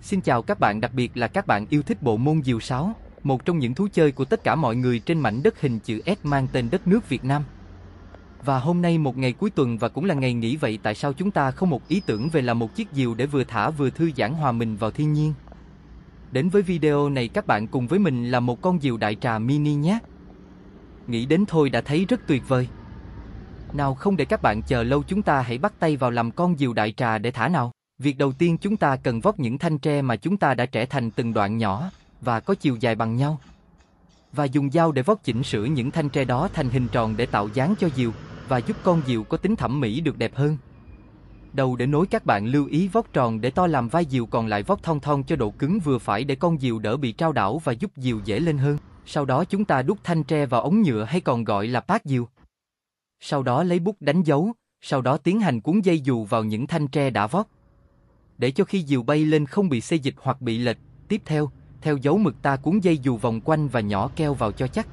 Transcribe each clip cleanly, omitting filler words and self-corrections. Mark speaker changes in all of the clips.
Speaker 1: Xin chào các bạn, đặc biệt là các bạn yêu thích bộ môn diều sáo, một trong những thú chơi của tất cả mọi người trên mảnh đất hình chữ S mang tên đất nước Việt Nam. Và hôm nay một ngày cuối tuần và cũng là ngày nghỉ, vậy tại sao chúng ta không một ý tưởng về làm một chiếc diều để vừa thả vừa thư giãn hòa mình vào thiên nhiên. Đến với video này các bạn cùng với mình là một con diều đại trà mini nhé. Nghĩ đến thôi đã thấy rất tuyệt vời. Nào không để các bạn chờ lâu, chúng ta hãy bắt tay vào làm con diều đại trà để thả nào. Việc đầu tiên chúng ta cần vót những thanh tre mà chúng ta đã trẻ thành từng đoạn nhỏ và có chiều dài bằng nhau. Và dùng dao để vót chỉnh sửa những thanh tre đó thành hình tròn để tạo dáng cho diều và giúp con diều có tính thẩm mỹ được đẹp hơn. Đầu để nối các bạn lưu ý vót tròn để to làm vai diều, còn lại vót thon thon cho độ cứng vừa phải để con diều đỡ bị trao đảo và giúp diều dễ lên hơn. Sau đó chúng ta đút thanh tre vào ống nhựa hay còn gọi là pát diều. Sau đó lấy bút đánh dấu, sau đó tiến hành cuốn dây dù vào những thanh tre đã vót, để cho khi diều bay lên không bị xê dịch hoặc bị lệch. Tiếp theo, theo dấu mực ta cuốn dây dù vòng quanh và nhỏ keo vào cho chắc.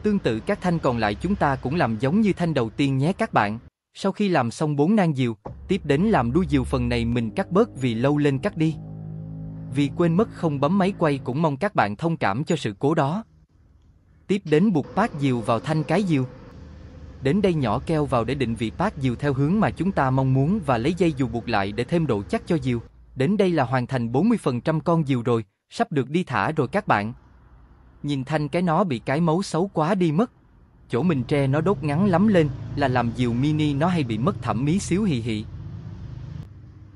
Speaker 1: Tương tự các thanh còn lại chúng ta cũng làm giống như thanh đầu tiên nhé các bạn. Sau khi làm xong 4 nang diều, tiếp đến làm đuôi diều. Phần này mình cắt bớt vì lâu lên cắt đi. Vì quên mất không bấm máy quay, cũng mong các bạn thông cảm cho sự cố đó. Tiếp đến buộc pát diều vào thanh cái diều. Đến đây nhỏ keo vào để định vị pát diều theo hướng mà chúng ta mong muốn và lấy dây dù buộc lại để thêm độ chắc cho diều. Đến đây là hoàn thành 40% con diều rồi, sắp được đi thả rồi các bạn. Nhìn thanh cái nó bị cái mấu xấu quá đi mất. Chỗ mình tre nó đốt ngắn lắm lên là làm diều mini nó hay bị mất thẩm mỹ xíu hì hị.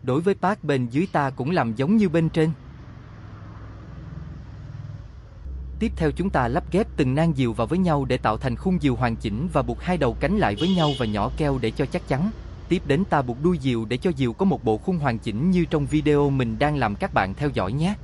Speaker 1: Đối với pát bên dưới ta cũng làm giống như bên trên. Tiếp theo chúng ta lắp ghép từng nang diều vào với nhau để tạo thành khung diều hoàn chỉnh và buộc hai đầu cánh lại với nhau và nhỏ keo để cho chắc chắn. Tiếp đến ta buộc đuôi diều để cho diều có một bộ khung hoàn chỉnh như trong video mình đang làm, các bạn theo dõi nhé.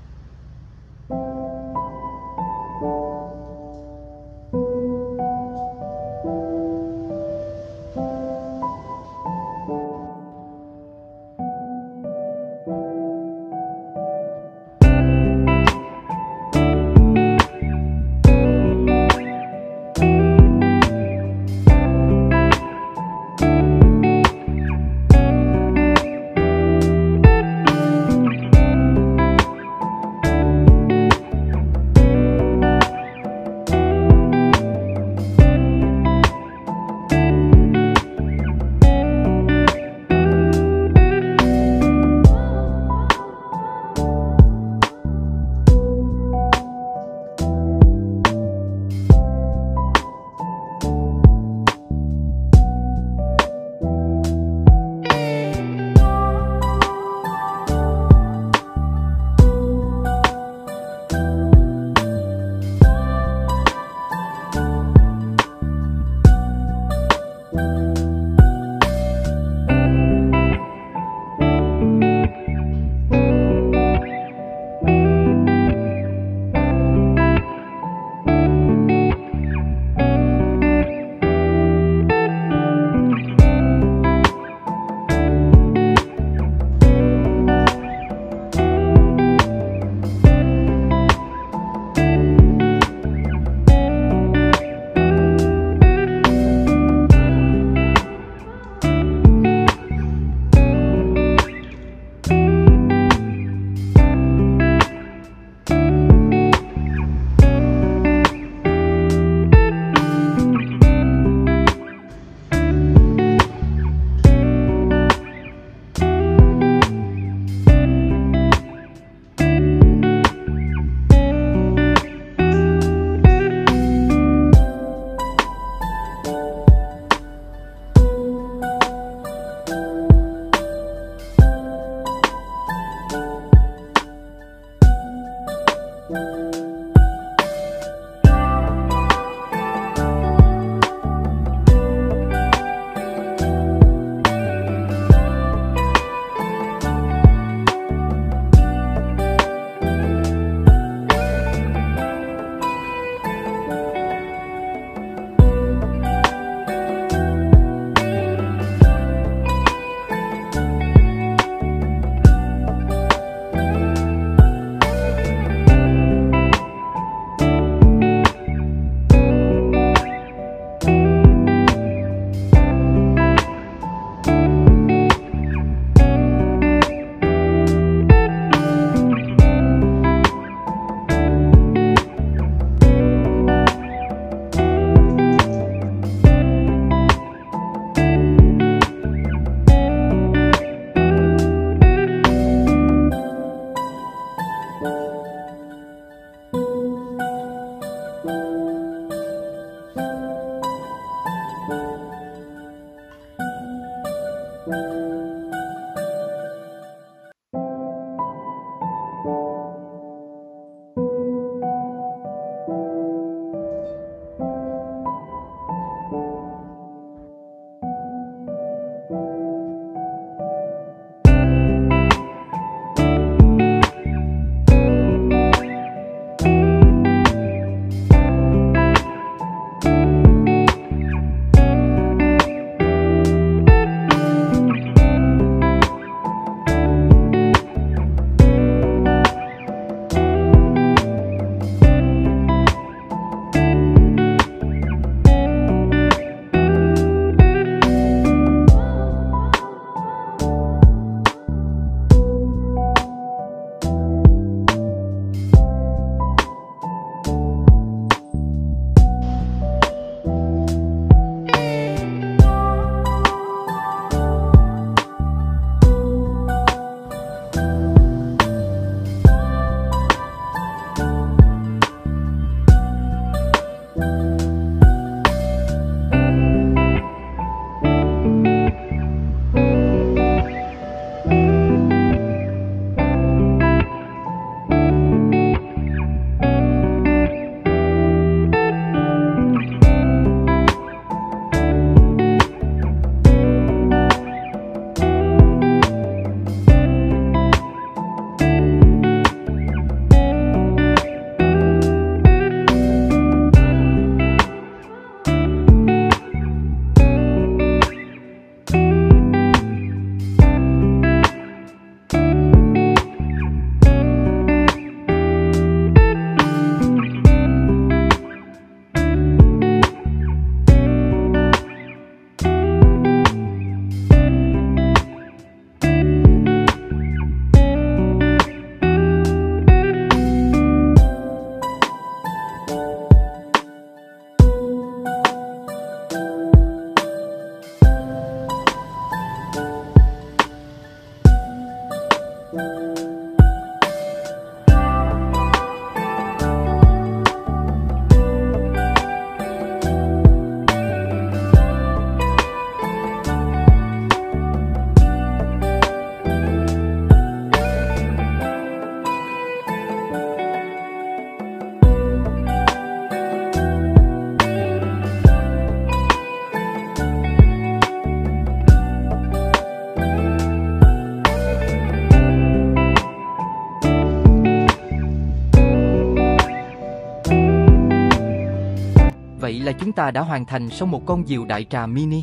Speaker 1: vậy là chúng ta đã hoàn thành xong một con diều đại trà mini.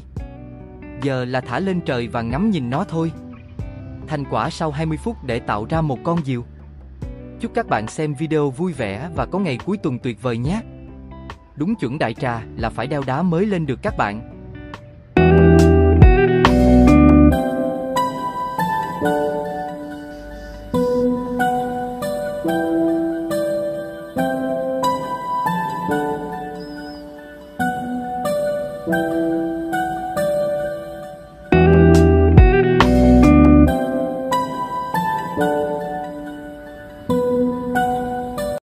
Speaker 1: Giờ là thả lên trời và ngắm nhìn nó thôi. Thành quả sau 20 phút để tạo ra một con diều. Chúc các bạn xem video vui vẻ và có ngày cuối tuần tuyệt vời nhé. Đúng chuẩn đại trà là phải đeo đá mới lên được các bạn.